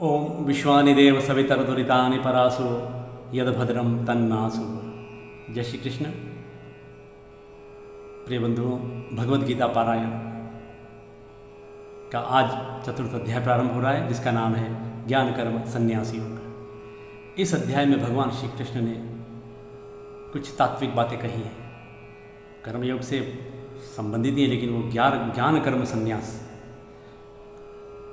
ओम विश्वानिदेव सवितरदुरितानि परासु यदभद्रम तन्नासु। जय श्री कृष्ण। प्रिय बंधुओं, भगवद गीता पारायण का आज चतुर्थ अध्याय प्रारंभ हो रहा है, जिसका नाम है ज्ञान कर्म संन्यास योग। इस अध्याय में भगवान श्री कृष्ण ने कुछ तात्विक बातें कही हैं, कर्मयोग से संबंधित ही है, लेकिन वो ज्ञान कर्म संन्यास,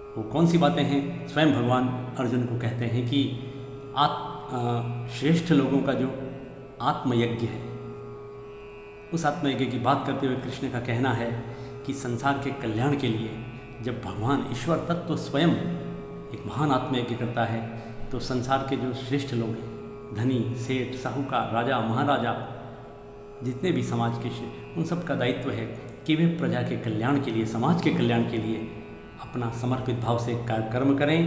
वो कौन सी बातें हैं? स्वयं भगवान अर्जुन को कहते हैं कि श्रेष्ठ लोगों का जो आत्मयज्ञ है, उस आत्मयज्ञ की बात करते हुए कृष्ण का कहना है कि संसार के कल्याण के लिए जब भगवान ईश्वर तत्व स्वयं एक महान आत्मयज्ञ करता है, तो संसार के जो श्रेष्ठ लोग हैं, धनी, सेठ, साहूकार, राजा, महाराजा, जितने भी समाज के, उन सब का दायित्व है कि वे प्रजा के कल्याण के लिए, समाज के कल्याण के लिए अपना समर्पित भाव से कर्म करें।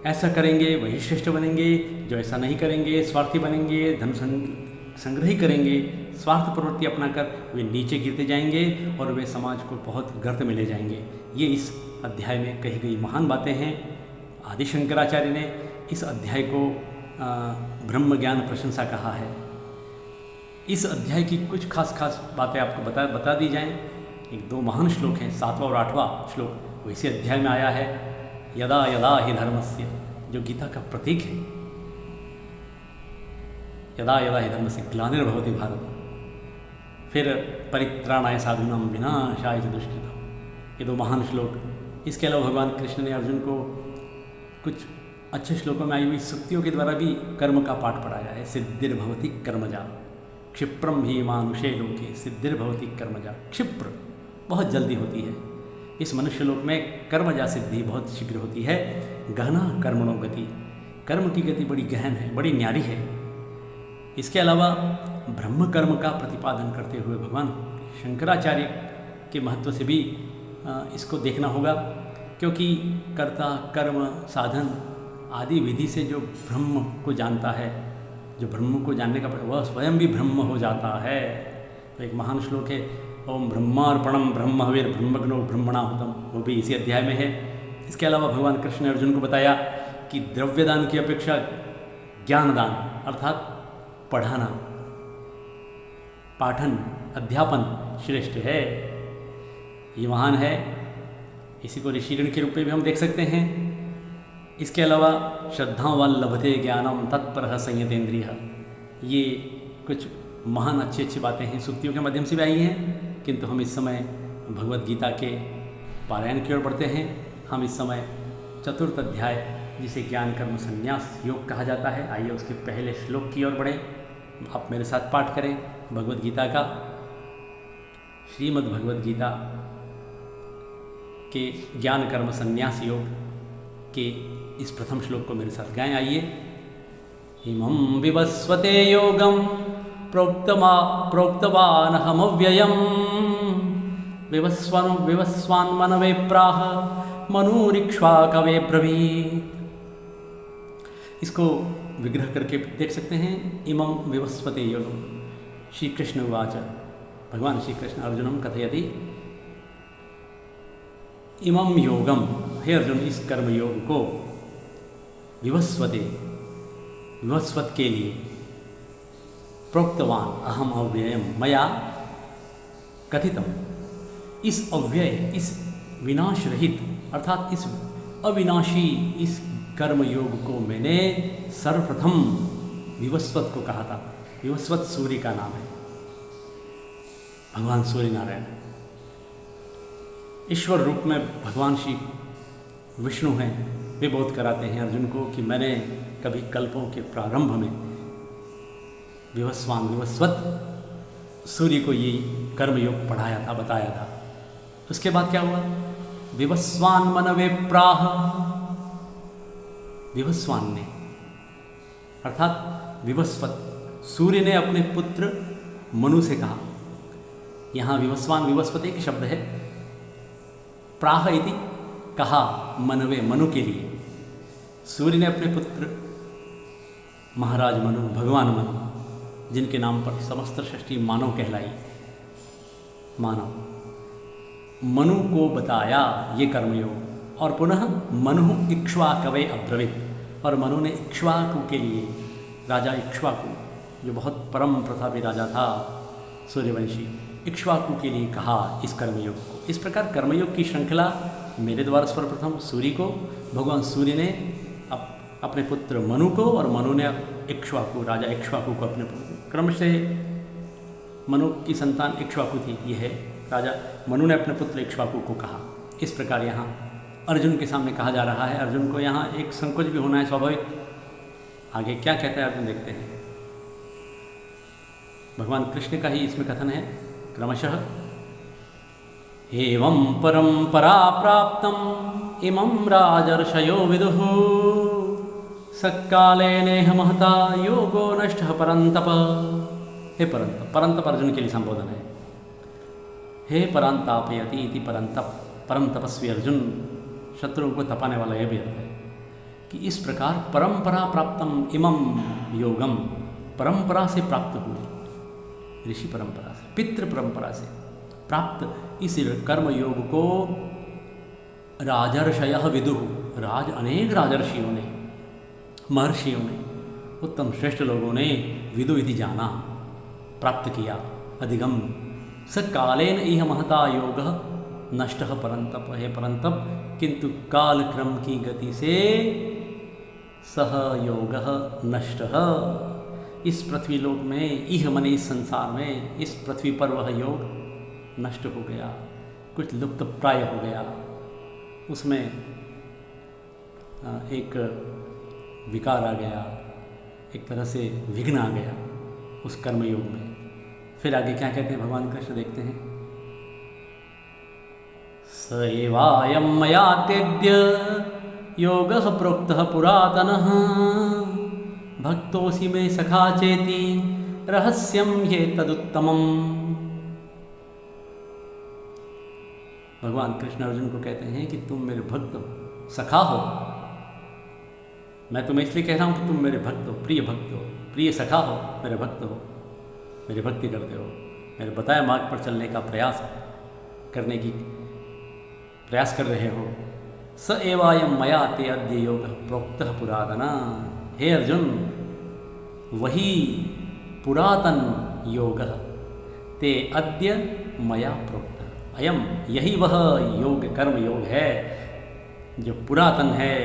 ऐसा करेंगे वही श्रेष्ठ बनेंगे, जो ऐसा नहीं करेंगे स्वार्थी बनेंगे, धन संग्रही करेंगे, स्वार्थ प्रवृत्ति अपनाकर वे नीचे गिरते जाएंगे और वे समाज को बहुत गर्त में ले जाएंगे। ये इस अध्याय में कही गई महान बातें हैं। आदि शंकराचार्य ने इस अध्याय को ब्रह्म ज्ञान प्रशंसा कहा है। इस अध्याय की कुछ खास बातें आपको बता दी जाएं। एक दो महान श्लोक हैं, 7वां और 8वां श्लोक, वो इसी अध्याय में आया है। यदा यदा हि धर्मस्य, जो गीता का प्रतीक है, यदा यदा हि धर्मस्य ग्लानिर्भवति भारत, फिर परित्राणाय साधूनां विनाशाय च दुष्कृताम्। ये दो महान श्लोक। इसके अलावा भगवान कृष्ण ने अर्जुन को कुछ अच्छे श्लोकों में आई हुई सुक्तियों के द्वारा भी कर्म का पाठ पढ़ाया है। सिद्धिर्भवति कर्मजा क्षिप्रम ही मानुषे लोके, सिद्धिर्भवति कर्मजा। क्षिप्र बहुत जल्दी होती है, इस मनुष्य लोक में कर्मजा सिद्धि बहुत शीघ्र होती है। गहना कर्मणो गति, कर्म की गति बड़ी गहन है, बड़ी न्यारी है। इसके अलावा ब्रह्म कर्म का प्रतिपादन करते हुए भगवान शंकराचार्य के महत्व से भी इसको देखना होगा, क्योंकि कर्ता, कर्म, साधन आदि विधि से जो ब्रह्म को जानता है, जो ब्रह्म को जानने का वह स्वयं भी ब्रह्म हो जाता है। तो एक महान श्लोक है, ओम ब्रह्मार्पणम ब्रह्म हविर ब्रह्मग्नो ब्रह्मणाहुतम, वो भी इसी अध्याय में है। इसके अलावा भगवान कृष्ण ने अर्जुन को बताया कि द्रव्यदान की अपेक्षा ज्ञानदान अर्थात पढ़ाना, पाठन, अध्यापन श्रेष्ठ है। ये महान है। इसी को ऋषिगण के रूप में भी हम देख सकते हैं। इसके अलावा श्रद्धावान लभते ज्ञानम तत्परः संयतेन्द्रियः, ये कुछ महान अच्छी बातें हैं, सुक्तियों के माध्यम से भी आई हैं। किंतु हम इस समय भगवद गीता के पारायण की ओर बढ़ते हैं। हम इस समय चतुर्थ अध्याय, जिसे ज्ञान कर्म संन्यास योग कहा जाता है, आइए उसके पहले श्लोक की ओर बढ़ें। आप मेरे साथ पाठ करें भगवद गीता का। श्रीमद् भगवद गीता के ज्ञान कर्म संन्यास योग के इस प्रथम श्लोक को मेरे साथ गाएं। आइए। इमं विवस्वते योगम प्रोक्तवानहमव्ययम् विवस्वान् मनवे प्राह मनूरिक्ष्वाकवे ब्रवीत्। इसको विग्रह करके देख सकते हैं। इमं विवस्वते योगम, श्री कृष्ण उवाच, भगवान श्री कृष्ण अर्जुनम कथयति। इमं योगम, हे अर्जुन, इस कर्म योग को, विवस्वते, विवस्वत के लिए, प्रोक्तवान अहम अव्ययम, मया कथितम, इस अव्यय, इस विनाश रहित अर्थात इस अविनाशी इस कर्म योग को मैंने सर्वप्रथम विवस्वत को कहा था। विवस्वत सूर्य का नाम है, भगवान सूर्य नारायण। ईश्वर रूप में भगवान श्री विष्णु हैं। वे बोध कराते हैं अर्जुन को कि मैंने कभी कल्पों के प्रारंभ में विवस्वत सूर्य को ये कर्मयोग पढ़ाया था, बताया था। उसके बाद क्या हुआ? विवस्वान मनवे प्राह, विवस्वान ने अर्थात विवस्वत सूर्य ने अपने पुत्र मनु से कहा। यहाँ विवस्वान विवस्वत एक शब्द है। प्राह इति कहा, मनवे, मनु के लिए। सूर्य ने अपने पुत्र महाराज मनु, भगवान मनु, जिनके नाम पर समस्त सृष्टि मानव कहलाई, मानव, मनु को बताया ये कर्मयोग। और पुनः मनु इक्ष्वाकवे अब्रवीत, और मनु ने इक्ष्वाकु के लिए, राजा इक्ष्वाकु जो बहुत परम प्रतापी राजा था सूर्यवंशी, इक्ष्वाकु के लिए कहा इस कर्मयोग को। इस प्रकार कर्मयोग की श्रृंखला मेरे द्वारा सर्वप्रथम सूर्य को, भगवान सूर्य ने अपने पुत्र मनु को, और मनु ने इक्ष्वाकु, राजा इक्ष्वाकु को अपने पुत्र, क्रम से मनु की संतान इक्ष्वाकु थी, यह है राजा मनु ने अपने पुत्र इक्ष्वाकु को कहा। इस प्रकार यहाँ अर्जुन के सामने कहा जा रहा है। अर्जुन को यहाँ एक संकोच भी होना है स्वाभाविक। आगे क्या कहता है अर्जुन देखते हैं। भगवान कृष्ण का ही इसमें कथन है क्रमशः, एवं परंपरा प्राप्तम इमं राजर्षयो विदुः सत्काले नेह महता योगो नष्टः परंतप। हे परंतप, परंतप अर्जुन के लिए संबोधन है। हे परांतापयति इति परंतप, परम तपस्वी अर्जुन, शत्रुओं को तपाने वाला यह भी अर्थ है कि इस प्रकार परंपरा प्राप्तम इमं योगम, परंपरा से प्राप्त हुए, ऋषि परंपरा से, पितृ परंपरा से प्राप्त इस कर्म योग को राजर्षयः विदुः, अनेक राजर्षियों ने, महर्षियों ने, उत्तम श्रेष्ठ लोगों ने विदु इति जाना, प्राप्त किया, अधिगम। स कालेन इह महता योगः नष्टः परंतप, है परंतप, किंतु काल क्रम की गति से सह योगः नष्टः, इस पृथ्वी लोक में, इह मने इस संसार में, इस पृथ्वी पर वह योग नष्ट हो गया, कुछ लुप्त प्राय हो गया, उसमें एक विकार आ गया, एक तरह से विघ्न आ गया उस कर्मयोग में। फिर आगे क्या कहते हैं भगवान कृष्ण देखते हैं। स एवायं मया तेद्य योगः प्रोक्तः पुरातनः भक्तोऽसि मे सखा चेति रहस्यं ह्येतदुत्तमम्। भगवान कृष्ण अर्जुन को कहते हैं कि तुम मेरे भक्त हो, सखा हो। मैं तुम्हें इसलिए कह रहा हूँ कि तुम मेरे भक्त हो, प्रिय भक्त हो, प्रिय सखा हो, मेरे भक्त हो, मेरी भक्ति करते हो, मेरे बताए मार्ग पर चलने का प्रयास करने की प्रयास कर रहे हो। स एवायं मया ते अद्य योग प्रोक्तः पुरातन। हे अर्जुन, वही पुरातन योग ते अद्य मया प्रोक्त, अयम, यही वह योग, कर्म योग है जो पुरातन है,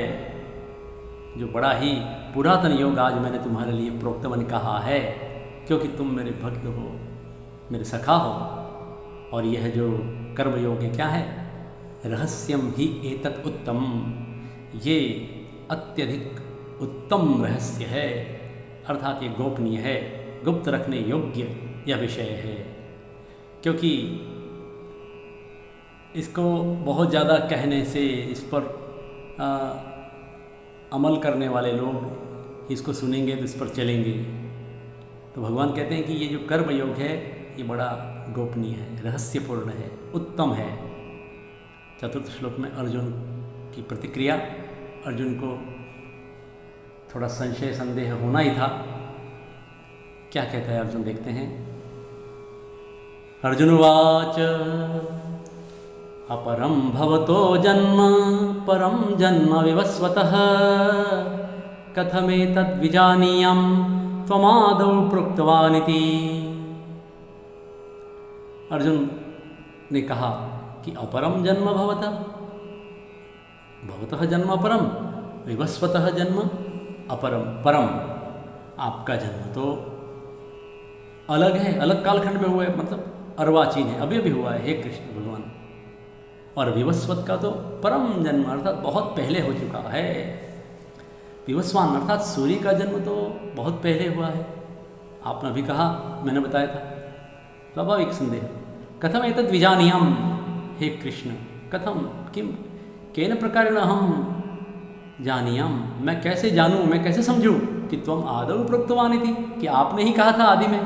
जो बड़ा ही पुरातन योग आज मैंने तुम्हारे लिए प्रोक्तवन कहा है, क्योंकि तुम मेरे भक्त हो, मेरे सखा हो। और यह जो कर्म योग है क्या है, रहस्यम ही एतत् उत्तम, ये अत्यधिक उत्तम रहस्य है, अर्थात ये गोपनीय है, गुप्त रखने योग्य यह विषय है। क्योंकि इसको बहुत ज़्यादा कहने से, इस पर अमल करने वाले लोग इसको सुनेंगे तो इस पर चलेंगे। तो भगवान कहते हैं कि ये जो कर्म योग है ये बड़ा गोपनीय है, रहस्यपूर्ण है, उत्तम है। चतुर्थ श्लोक में अर्जुन की प्रतिक्रिया, अर्जुन को थोड़ा संशय संदेह होना ही था। क्या कहता है अर्जुन देखते हैं। अर्जुनवाच अपरं भवतो जन्म परं जन्म विवस्वतः कथमेतद्विजानीयं त्वमादौ प्रोक्तवानिति। अर्जुन ने कहा कि अपरम जन्म भवतः, भवतः जन्म अपरम, विवस्वतः जन्म अपरम, परम, आपका जन्म तो अलग है, अलग कालखंड में हुआ है, मतलब अर्वाचीन है, अभी अभी हुआ है, हे कृष्ण भगवान। और विवस्वत का तो परम जन्म अर्थात बहुत पहले हो चुका है। विवस्वान अर्थात सूर्य का जन्म तो बहुत पहले हुआ है, आपने अभी कहा, मैंने बताया था। स्वाभाविक संदेह। कथम एतद् विजानीयं, हे कृष्ण, कथम, किम, केन प्रकारेण अहम जानीयं, मैं कैसे जानूं, मैं कैसे समझूं कि त्वम आदौ प्रोक्तवानिति, कि आपने ही कहा था आदि में।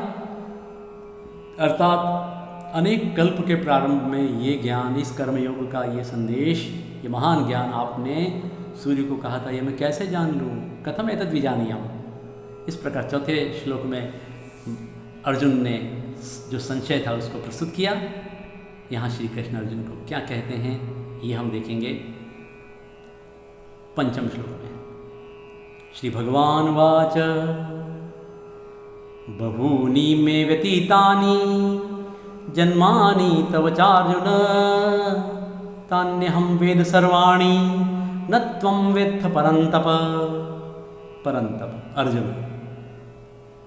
अर्थात अनेक कल्प के प्रारंभ में ये ज्ञान, इस कर्मयोग का ये संदेश, ये महान ज्ञान आपने सूर्य को कहा था, ये मैं कैसे जान लूँ। कथम एतद् विजानीयं, इस प्रकार चौथे श्लोक में अर्जुन ने जो संशय था उसको प्रस्तुत किया। यहाँ श्री कृष्ण अर्जुन को क्या कहते हैं ये हम देखेंगे पंचम श्लोक में श्री भगवान वाच बहूनि मे व्यतीतानि जन्मानि तव चार्जुन तान्यहं वेद सर्वाणि न त्वं वेत्थ परन्तप। परन्तप अर्जुन,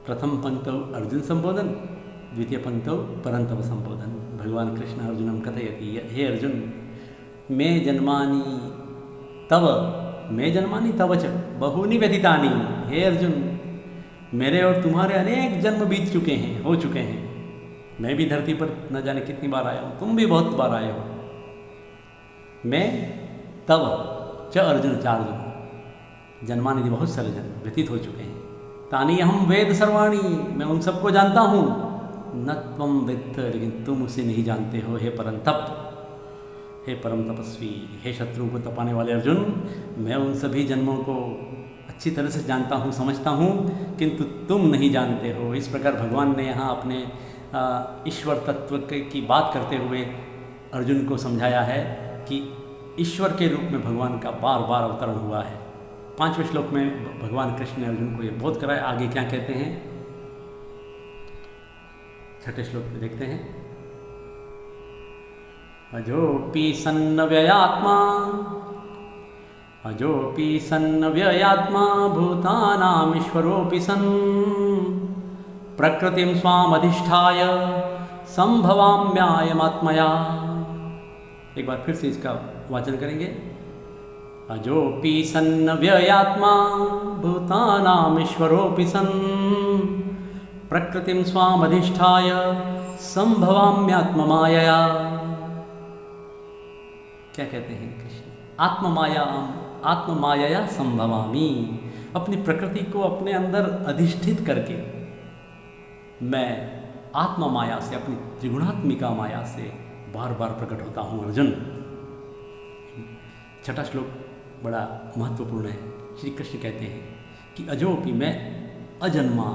प्रथम पंक्तौ अर्जुन संबोधन, द्वितीय पंक्तौ परन्तप संबोधन। भगवान कृष्ण अर्जुनं कथयति, हे अर्जुन, मे जन्मानि तव च बहूनि व्यतीतानि। हे अर्जुन, मेरे और तुम्हारे अनेक जन्म बीत चुके हैं, हो चुके हैं। मैं भी धरती पर न जाने कितनी बार आया हूँ, तुम भी बहुत बार आए हो। मैं तव च अर्जुन चार्जुन, जन्मानि बहुत सारे जन्म व्यतीत हो चुके हैं। तानि अहम वेद सर्वाणी, मैं उन सबको जानता हूँ। न त्वं वेत्थ, लेकिन तुम उसे नहीं जानते हो। हे परंतप, हे परम तपस्वी, हे शत्रुओं को तपाने वाले अर्जुन, मैं उन सभी जन्मों को अच्छी तरह से जानता हूँ, समझता हूँ, किंतु तुम नहीं जानते हो। इस प्रकार भगवान ने यहाँ अपने ईश्वर तत्व की बात करते हुए अर्जुन को समझाया है कि ईश्वर के रूप में भगवान का बार बार अवतरण हुआ है। 5वें श्लोक में भगवान कृष्ण ने अर्जुन को ये बोध कराया। आगे क्या कहते हैं 6ठे श्लोक में देखते हैं। अजोऽपि सन्न व्ययात्मा भूतानामीश्वरोऽपि सन् प्रकृतिं स्वामधिष्ठाय संभवाम्यायमात्मया। एक बार फिर से इसका वाचन करेंगे। अजोऽपि सन्न व्ययात्मा भूतानामीश्वरोऽपि सन् प्रकृतिं स्वामधिष्ठाय संभवाम्यात्ममायया। क्या कहते हैं कृष्ण? आत्ममायया संभवामि, अपनी प्रकृति को अपने अंदर अधिष्ठित करके मैं आत्मा माया से, अपनी त्रिगुणात्मिका माया से बार बार प्रकट होता हूँ अर्जुन। 6ठा श्लोक बड़ा महत्वपूर्ण है। श्री कृष्ण कहते हैं कि अजोपि, मैं अजन्मा,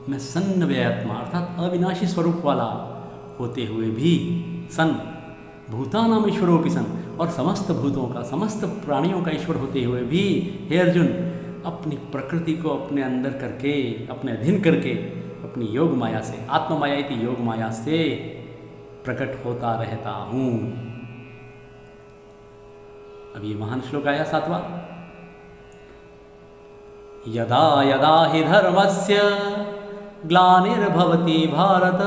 मैं सन्नव्ययात्मा अर्थात अविनाशी स्वरूप वाला होते हुए भी, सन भूतानाम ईश्वरोऽपि सन, और समस्त भूतों का, समस्त प्राणियों का ईश्वर होते हुए भी, हे अर्जुन, अपनी प्रकृति को अपने अंदर करके, अपने अधीन करके, अपनी योग माया से, आत्म माया इति योग माया से प्रकट होता रहता हूँ। अब ये महान श्लोक आया 7वां। यदा यदा हि धर्मस्य ग्लानिर्भवति भारत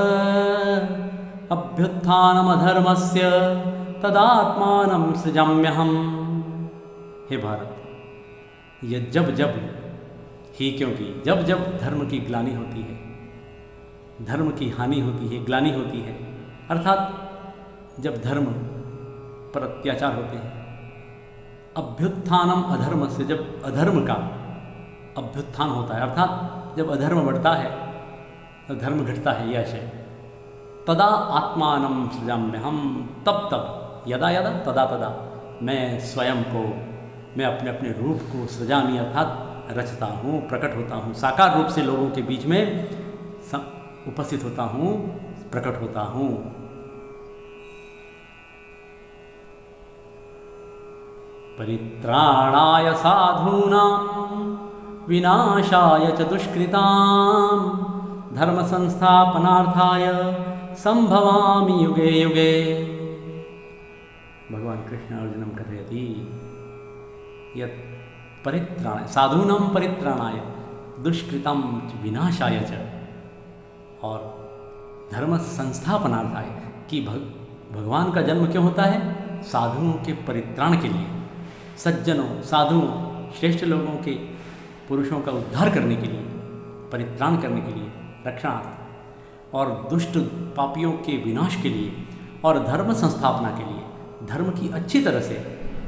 अभ्युत्थानमधर्मस्य तदात्मानं सृजाम्यहम्। हे भारत, ये जब जब ही, क्योंकि जब जब धर्म की ग्लानि होती है, धर्म की हानि होती है, ग्लानि होती है, अर्थात जब धर्म पर अत्याचार होते हैं, अभ्युत्थानम अधर्म से, जब अधर्म का अभ्युत्थान होता है, अर्थात जब अधर्म बढ़ता है तो धर्म घटता है, यह आशय। तदा आत्मानं सृजाम्यहम्, तब तब, यदा यदा तदा तदा, मैं स्वयं को, मैं अपने अपने रूप को सृजामि अर्थात रचता हूँ, प्रकट होता हूँ, साकार रूप से लोगों के बीच में उपस्थित होता हूँ, प्रकट होता हूँ। परित्राणाय साधूनां विनाशाय च दुष्कृतां धर्म संस्थापनार्थाय संभवामि युगे युगे। भगवान कृष्ण अर्जुनं कथयति यत् परित्राणाय, साधूनां परित्राणाय, दुष्कृतं विनाशाय च, और धर्म संस्थापनार्थाय, कि भगवान का जन्म क्यों होता है? साधुओं के परित्राण के लिए, सज्जनों, साधुओं, श्रेष्ठ लोगों के, पुरुषों का उद्धार करने के लिए, परित्राण करने के लिए, रक्षणार्थ, और दुष्ट पापियों के विनाश के लिए, और धर्म संस्थापना के लिए। धर्म की अच्छी तरह से,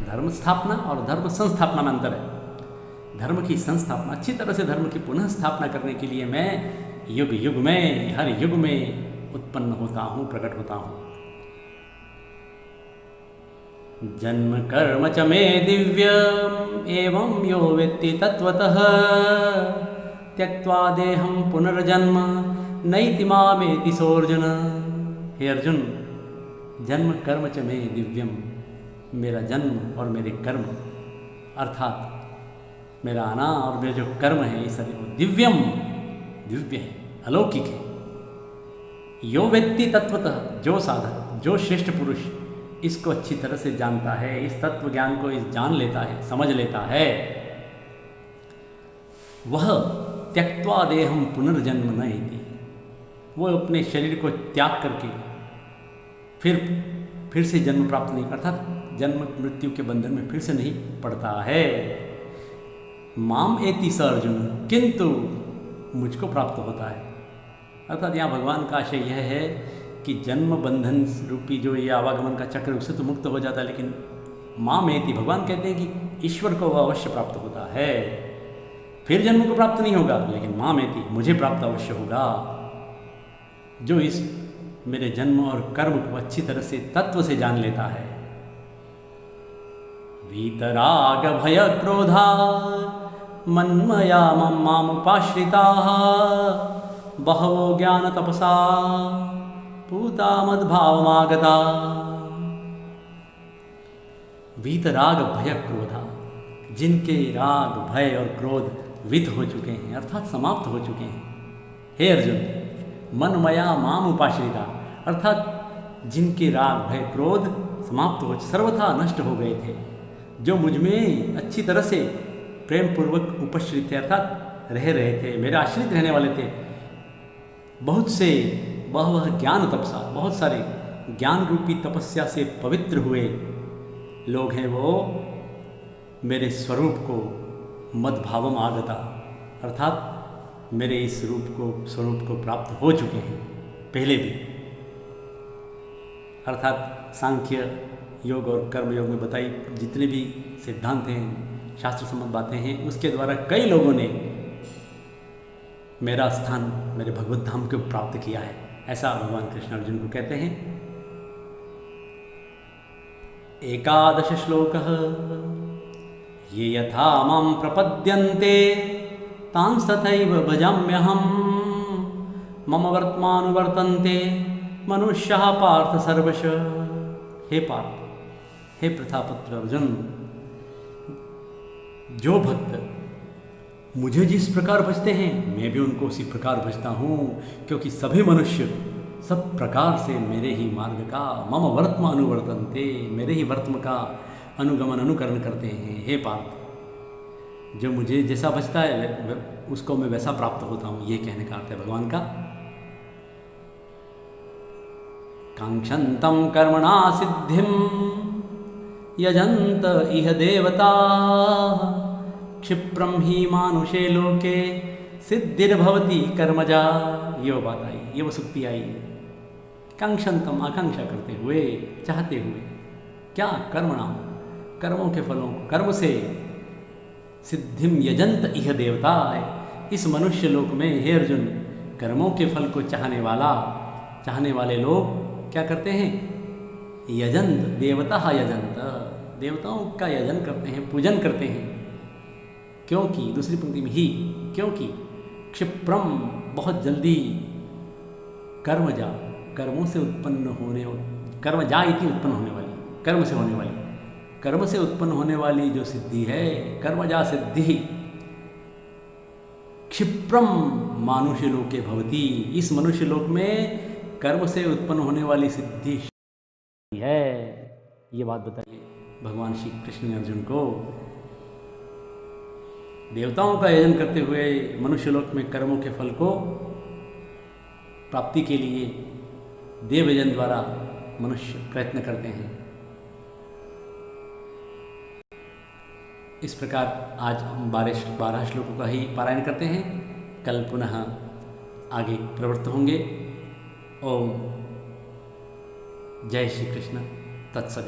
धर्म स्थापना और धर्म संस्थापना में अंतर है। धर्म की संस्थापना, अच्छी तरह से धर्म की पुनः स्थापना करने के लिए मैं युग युग में, हर युग में उत्पन्न होता हूँ, प्रकट होता हूँ। जन्म कर्म च मे दिव्यम् एवं यो वेत्ति तत्त्वतः त्यक्त्वा देहं पुनर्जन्म नैति मामेति सोऽर्जुन। हे अर्जुन, जन्म कर्म च मे दिव्यम, मेरा जन्म और मेरे कर्म अर्थात मेरा आना और मेरे जो कर्म है ये सभी वो दिव्यम, दिव्य है, अलौकिक है। यो व्यक्ति तत्वतः, जो साधक, जो श्रेष्ठ पुरुष इसको अच्छी तरह से जानता है, इस तत्व ज्ञान को इस जान लेता है, समझ लेता है, वह त्यक्त्वा देहम पुनर्जन्म न इति, वो अपने शरीर को त्याग करके फिर से जन्म प्राप्त नहीं, अर्थात जन्म मृत्यु के बंधन में फिर से नहीं पड़ता है। माम एति स अर्जुन, किंतु मुझको प्राप्त होता है। अर्थात यहाँ भगवान का आशय यह है कि जन्म बंधन रूपी जो ये आवागमन का चक्र उससे तो मुक्त हो जाता है, लेकिन माम एति, भगवान कहते हैं कि ईश्वर को वह अवश्य प्राप्त होता है, फिर जन्म को प्राप्त नहीं होगा, लेकिन माम एति, मुझे प्राप्त अवश्य होगा, जो इस मेरे जन्म और कर्म को अच्छी तरह से तत्व से जान लेता है। वीतराग भय क्रोधा मन्मया मामुपाश्रिताः बहवो ज्ञान तपसा पूता मद्भावमागता। वीतराग भय क्रोधा, जिनके राग भय और क्रोध वित हो चुके हैं, अर्थात समाप्त हो चुके हैं। हे अर्जुन, मनमया माम उपाश्रिता, अर्थात जिनके राग भय क्रोध समाप्त हो, सर्वथा नष्ट हो गए थे, जो मुझ में अच्छी तरह से प्रेम पूर्वक उपश्रित थे, अर्थात रह रहे थे, मेरे आश्रित रहने वाले थे। बहुत से वह ज्ञान तपसा, बहुत सारे ज्ञान रूपी तपस्या से पवित्र हुए लोग हैं, वो मेरे स्वरूप को मद्भावम आगता, अर्थात मेरे इस स्वरूप को प्राप्त हो चुके हैं पहले भी। अर्थात सांख्य योग और कर्म योग में बताई जितने भी सिद्धांत हैं, शास्त्र संबंध बातें हैं, उसके द्वारा कई लोगों ने मेरा स्थान, मेरे भगवत धाम को प्राप्त किया है, ऐसा भगवान कृष्ण अर्जुन को कहते हैं। एकादश श्लोकः ये यथा मां प्रपद्यन्ते तांस तथैव भजाम्यहम् मम वर्त्मानुवर्तन्ते मनुष्यः पार्थ सर्वश। हे पार्थ, हे प्रथापत्र अर्जुन, जो भक्त मुझे जिस प्रकार भजते हैं मैं भी उनको उसी प्रकार भजता हूँ, क्योंकि सभी मनुष्य सब प्रकार से मेरे ही मार्ग का मम वर्त्म अनुवर्तन्ते, मेरे ही वर्त्म का अनुगमन अनुकरण करते हैं। हे पार्थ, जो मुझे जैसा भजता है उसको मैं वैसा प्राप्त होता हूँ, ये कहने का अर्थ है भगवान का। कांक्षन्तं कर्मणा सिद्धिं यजन्त इह देवता क्षिप्रम ही मानुषे लोके सिद्धिर्भवति कर्मजा। ये वो बात आई, ये वो सुक्ति आई। कांक्षन्तम, आकांक्षा करते हुए, चाहते हुए, क्या? कर्मणा, कर्मों के फलों को, कर्म से सिद्धिम यजंत इह देवता, इस मनुष्य लोक में हे अर्जुन कर्मों के फल को चाहने वाले लोग क्या करते हैं? यजंत, देवता यजंत, देवताओं का यजन करते हैं, पूजन करते हैं। क्योंकि दूसरी पंक्ति में ही, क्योंकि क्षिप्रम, बहुत जल्दी, कर्मजा, कर्मों से उत्पन्न होने, कर्मजा इति उत्पन्न होने वाली, कर्म से होने वाली, कर्म से उत्पन्न होने वाली जो सिद्धि है, कर्मजा सिद्धि, क्षिप्रम मानुष्य लोके भवति, इस मनुष्य लोक में कर्म से उत्पन्न होने वाली सिद्धि है। ये बात बताइए भगवान श्री कृष्ण ने अर्जुन को। देवताओं का यजन करते हुए मनुष्य लोक में कर्मों के फल को प्राप्ति के लिए देव यजन द्वारा मनुष्य प्रयत्न करते हैं। इस प्रकार आज हम 12 श्लोकों का ही पारायण करते हैं। कल पुनः आगे प्रवृत्त होंगे। ओम जय श्री कृष्ण तत्सदिति।